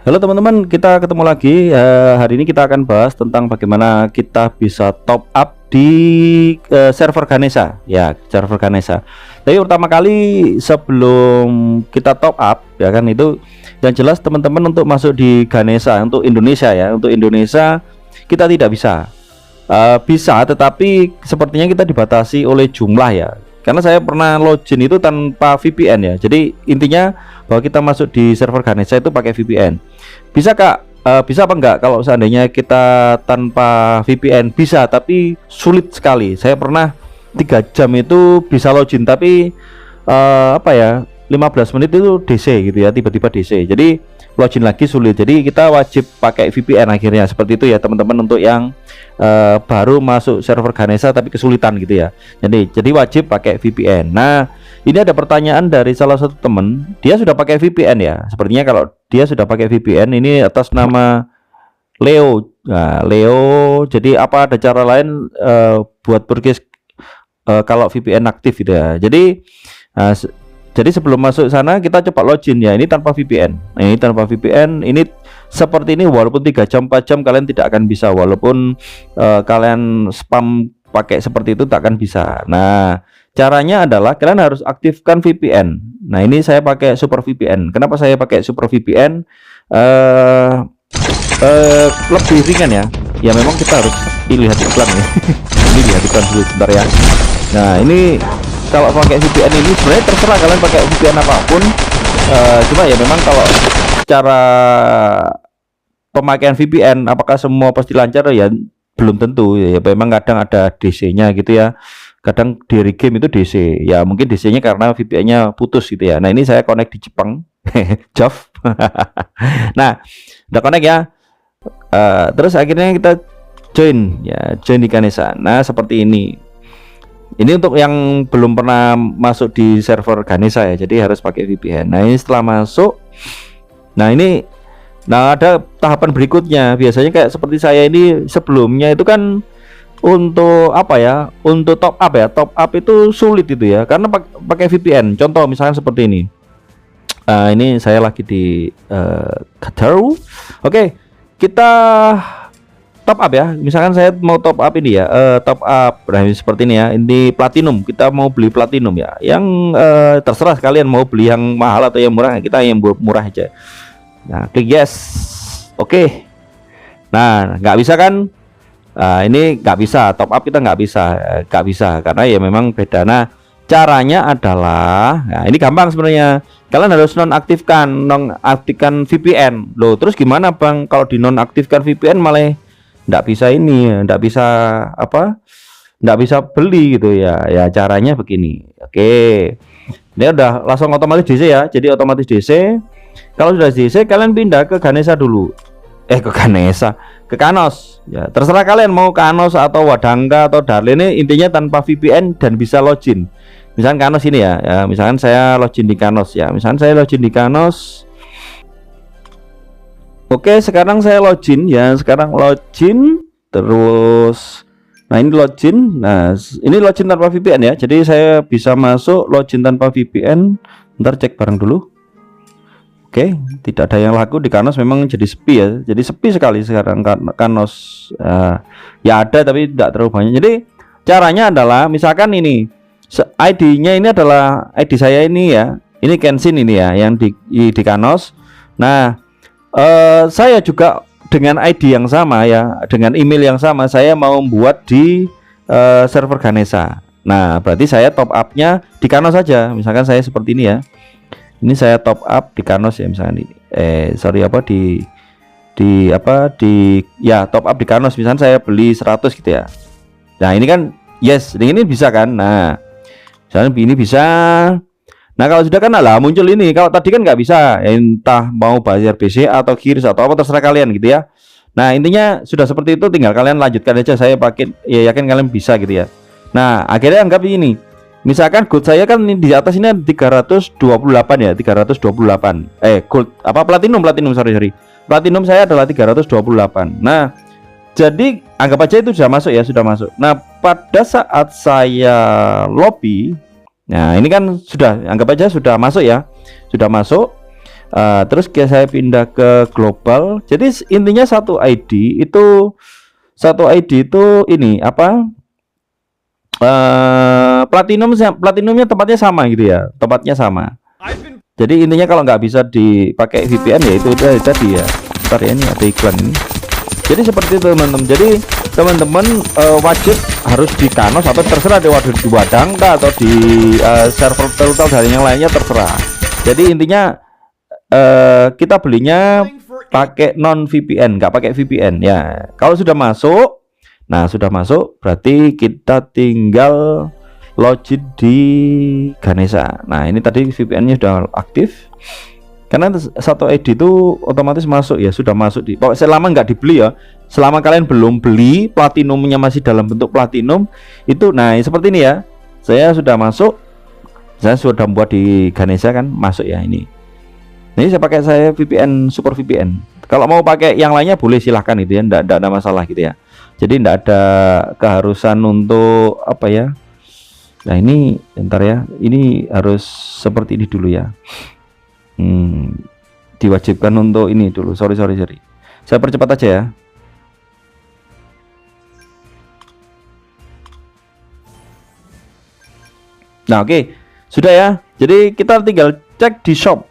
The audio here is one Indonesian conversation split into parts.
Halo teman-teman, kita ketemu lagi. Hari ini kita akan bahas tentang bagaimana kita bisa top up di server Ganesha. Ya, server Ganesha. Tapi pertama kali sebelum kita top up, ya kan itu yang jelas teman-teman untuk masuk di Ganesha untuk Indonesia ya. Untuk Indonesia kita tidak bisa. Bisa, tetapi sepertinya kita dibatasi oleh jumlah ya. Karena saya pernah login itu tanpa VPN ya. Jadi intinya bahwa kita masuk di server Ganesha itu pakai VPN. Bisa Kak, bisa apa enggak kalau seandainya kita tanpa VPN? Bisa, tapi sulit sekali. Saya pernah 3 jam itu bisa login, tapi apa ya, 15 menit itu DC gitu ya, tiba-tiba DC. Jadi login lagi sulit. Jadi kita wajib pakai VPN akhirnya. Seperti itu ya teman-teman, untuk yang baru masuk server Ganesha tapi kesulitan gitu ya. Jadi wajib pakai VPN. Nah, ini ada pertanyaan dari salah satu teman, dia sudah pakai VPN ya. Sepertinya kalau dia sudah pakai VPN ini atas nama Leo. Nah, Leo, jadi apa ada cara lain buat purchase kalau VPN aktif gitu ya. Jadi sebelum masuk sana kita coba login ya. Ini tanpa VPN. Nah, ini tanpa VPN. Ini seperti ini, walaupun 3 jam 4 jam kalian tidak akan bisa. Walaupun kalian spam pakai seperti itu tak akan bisa. Nah, caranya adalah kalian harus aktifkan VPN. Nah, ini saya pakai Super VPN. Kenapa saya pakai Super VPN? Lebih ringan ya. Ya memang kita harus lihat iklan ya. Ini lihat iklan dulu sebentar ya. Nah, ini kalau pakai VPN ini sebenarnya terserah kalian pakai VPN apapun. Cuma ya memang kalau cara pemakaian VPN apakah semua pasti lancar ya belum tentu ya. Memang kadang ada DC-nya gitu ya. Kadang dari game itu DC. Ya mungkin DC-nya karena VPN-nya putus gitu ya. Nah, ini saya connect di Jepang. Jaf. Nah, udah connect ya. Terus akhirnya kita join di Ganesha. Nah, seperti ini. Ini untuk yang belum pernah masuk di server Ganesha ya, jadi harus pakai VPN. Nah, ini setelah masuk, nah ada tahapan berikutnya. Biasanya kayak seperti saya ini sebelumnya itu kan untuk apa ya, untuk top up ya. Top up itu sulit itu ya, karena pakai VPN. Contoh misalnya seperti ini. Ini saya lagi di Qatar. Oke, kita top up ya. Misalkan saya mau top up ini ya, top up nah seperti ini ya. Ini platinum, kita mau beli platinum ya. Yang terserah kalian mau beli yang mahal atau yang murah. Kita yang murah aja. Nah, klik yes. Oke. Nah, nggak bisa kan? Ini nggak bisa top up, kita nggak bisa karena ya memang beda. Nah, caranya adalah, nah ini gampang sebenarnya. Kalian harus nonaktifkan VPN. Loh, terus gimana Bang kalau di nonaktifkan VPN malah nggak bisa nggak bisa beli gitu ya. Ya caranya begini. Oke, ini udah langsung otomatis DC ya, jadi otomatis DC. Kalau sudah DC kalian pindah ke Ganesha dulu, ke Ganesha, ke Kanos ya, terserah kalian mau Kanos atau Wadangka atau Darlene, intinya tanpa VPN dan bisa login. Misalkan Kanos ini ya, misalkan saya login di Kanos ya, misalkan saya login di Kanos. Oke, sekarang saya login ya. Sekarang login terus. Nah, ini login. Nah, ini login tanpa VPN ya. Jadi saya bisa masuk login tanpa VPN. Ntar cek bareng dulu. Oke, tidak ada yang laku di Kanos, memang jadi sepi ya. Jadi sepi sekali sekarang Kanos. Ya ada tapi tidak terlalu banyak. Jadi caranya adalah misalkan ini ID-nya ini adalah ID saya ini ya. Ini Kenshin ini ya yang di Kanos. Nah, saya juga dengan ID yang sama ya, dengan email yang sama, saya mau membuat di server Ganesha. Nah, berarti saya top up-nya di Kanos saja. Misalkan saya seperti ini ya. Ini saya top up di Kanos ya, misalkan ini. Top up di Kanos. Misalkan saya beli 100 gitu ya. Nah, ini kan yes, ini bisa kan. Nah, misalnya ini bisa. Nah, kalau sudah kan muncul ini. Kalau tadi kan nggak bisa, entah mau bayar BCA atau QRIS atau apa, terserah kalian gitu ya. Nah, intinya sudah seperti itu, tinggal kalian lanjutkan aja. Saya pakai ya, yakin kalian bisa gitu ya. Nah, akhirnya anggap ini. Misalkan gold saya kan di atas ini 328 ya, 328. Gold platinum sorry. Platinum saya adalah 328. Nah, jadi anggap aja itu sudah masuk ya, sudah masuk. Nah, pada saat saya lobby, nah ini kan sudah, anggap aja sudah masuk ya, sudah masuk. Terus saya pindah ke global. Jadi intinya satu ID itu ini apa? Platinumnya tempatnya sama gitu ya, tempatnya sama. Jadi intinya kalau nggak bisa dipakai VPN ya itu udah tadi ya. Ntar ya, ini ada iklan ini. Jadi seperti itu teman-teman. Jadi teman-teman wajib harus di Kanos atau terserah di Wadangka atau di server total dari yang lainnya terserah. Jadi intinya kita belinya pakai non VPN, nggak pakai VPN ya. Kalau sudah masuk, nah sudah masuk berarti kita tinggal login di Ganesha. Nah ini tadi VPN-nya sudah aktif. Karena satu ID itu otomatis masuk ya, sudah masuk di pokoknya selama nggak dibeli ya, selama kalian belum beli platinumnya masih dalam bentuk platinum itu. Nah seperti ini ya, saya sudah masuk, saya sudah buat di Ganesha kan masuk ya ini. Ini saya VPN, super VPN. Kalau mau pakai yang lainnya boleh silahkan itu ya, enggak ada masalah gitu ya. Jadi enggak ada keharusan untuk apa ya. Nah ini bentar ya, ini harus seperti ini dulu ya. Diwajibkan untuk ini dulu. Sorry. Saya percepat aja ya. Nah oke, sudah ya. Jadi kita tinggal cek di shop.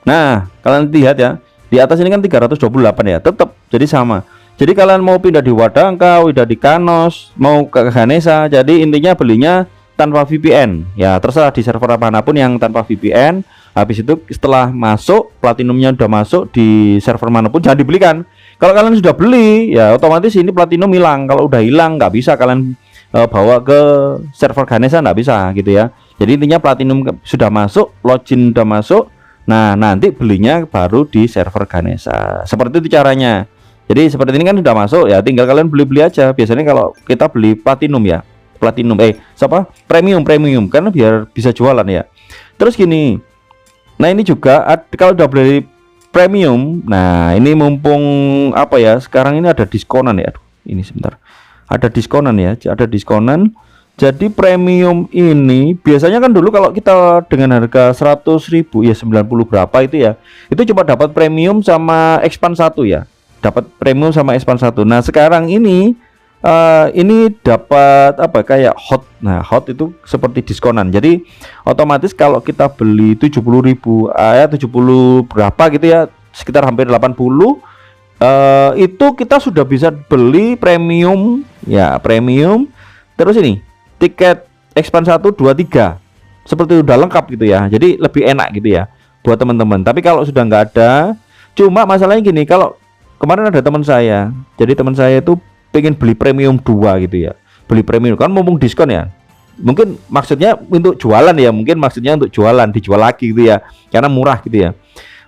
Nah kalian lihat ya, di atas ini kan 328 ya, tetap jadi sama. Jadi kalian mau pindah di Wadangka, pindah di Kanos, mau ke Ganesha, jadi intinya belinya tanpa VPN ya, terserah di server manapun yang tanpa VPN. Habis itu setelah masuk platinumnya udah masuk di server manapun jangan dibelikan. Kalau kalian sudah beli ya otomatis ini platinum hilang. Kalau udah hilang nggak bisa kalian bawa ke server Ganesha, nggak bisa gitu ya. Jadi intinya platinum sudah masuk, login udah masuk, nah nanti belinya baru di server Ganesha. Seperti itu caranya. Jadi seperti ini kan sudah masuk ya, tinggal kalian beli aja. Biasanya kalau kita beli platinum ya, premium karena biar bisa jualan ya. Terus gini, nah ini juga kalau udah beli premium, nah ini mumpung apa ya, sekarang ini ada diskonan ya. Aduh, ini sebentar, ada diskonan ya, ada diskonan. Jadi premium ini biasanya kan dulu kalau kita dengan harga 100.000 ya 90 berapa itu ya, itu cuma dapat premium sama expand 1 ya, dapat premium sama expand 1. Nah sekarang ini dapat apa kayak hot. Nah hot itu seperti diskonan, jadi otomatis kalau kita beli 70.000 ya 70 berapa gitu ya, sekitar hampir 80, itu kita sudah bisa beli premium ya, premium. Terus ini tiket expand 1, 2, 3 seperti udah lengkap gitu ya, jadi lebih enak gitu ya buat teman-teman. Tapi kalau sudah nggak ada, cuma masalahnya gini, kalau kemarin ada teman saya, jadi teman saya itu pengen beli premium 2 gitu ya, beli premium kan mumpung diskon ya, mungkin maksudnya untuk jualan ya, mungkin maksudnya untuk jualan, dijual lagi gitu ya, karena murah gitu ya.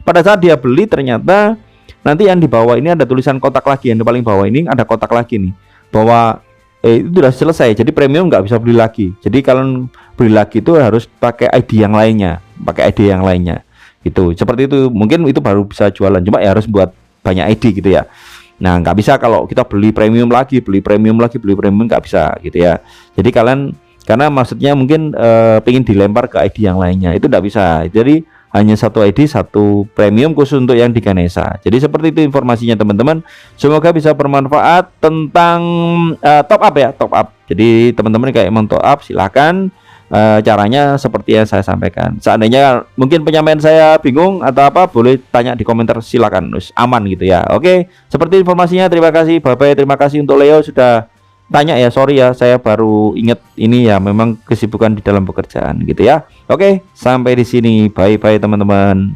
Pada saat dia beli ternyata nanti yang di bawah ini ada tulisan kotak lagi, yang di paling bawah ini ada kotak lagi nih bahwa itu sudah selesai, jadi premium nggak bisa beli lagi. Jadi kalian beli lagi itu harus pakai ID yang lainnya, gitu. Seperti itu, mungkin itu baru bisa jualan, cuma ya harus buat banyak ID gitu ya. Nah nggak bisa kalau kita beli premium lagi nggak bisa gitu ya. Jadi kalian, karena maksudnya mungkin pengen dilempar ke ID yang lainnya, itu nggak bisa. Jadi hanya satu ID, satu premium khusus untuk yang di Ganesha. Jadi seperti itu informasinya teman-teman. Semoga bisa bermanfaat tentang top up ya, top up. Jadi teman-teman kayak mau top up silahkan, caranya seperti yang saya sampaikan. Seandainya mungkin penyampaian saya bingung atau apa, boleh tanya di komentar, silakan, aman gitu ya. Oke, seperti informasinya. Terima kasih, bye bye. Terima kasih untuk Leo sudah tanya ya, sorry ya saya baru inget ini ya, memang kesibukan di dalam pekerjaan gitu ya. Oke, sampai di sini, bye bye teman-teman.